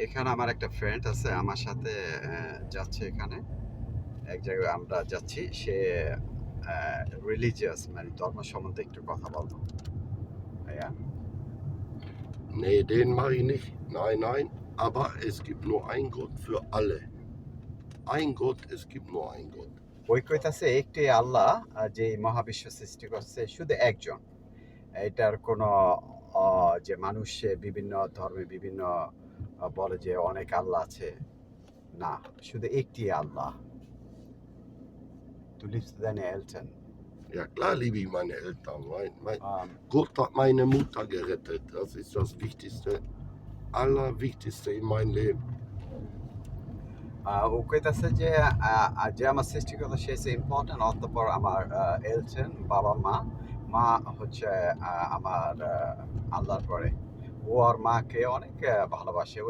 এখানে আমার একটা ফ্রেন্ড আছে আমার সাথে যাচ্ছে এখানে। এক জায়গায় আমরা যাচ্ছি। সে রিলিজিয়াস মানে ধর্ম সম্বন্ধে একটু কথা বলবো। ভাইয়া? Nee, den mache ich nicht. Nein, nein. Aber es gibt nur einen Gott für alle. Ein Gott, es gibt nur einen Gott. ওই কইতাছে একটি আল্লাহ যে মহাবিশ্ব সৃষ্টি করছে শুধু একজন। এটার কোনো যে মানুষ বিভিন্ন ধর্মে বিভিন্ন বলে যে অনেক আল্লাহ আছে। না, শুধু একটি আল্লাহ। Du liebst deine Eltern. Ja, klar liebe ich meine Eltern. Ähm, Gott hat meine Mutter gerettet. Das ist das Wichtigste, Allerwichtigste in meinem Leben. ও কইতাছে যে যে আমার সৃষ্টিকর্তা সে হচ্ছে ইম্পর্টেন্ট অতঃপর আমার এলছেন বাবা মা মা হচ্ছে আমার আল্লাহর পরে ও আর মাকে অনেক ভালোবাসে ও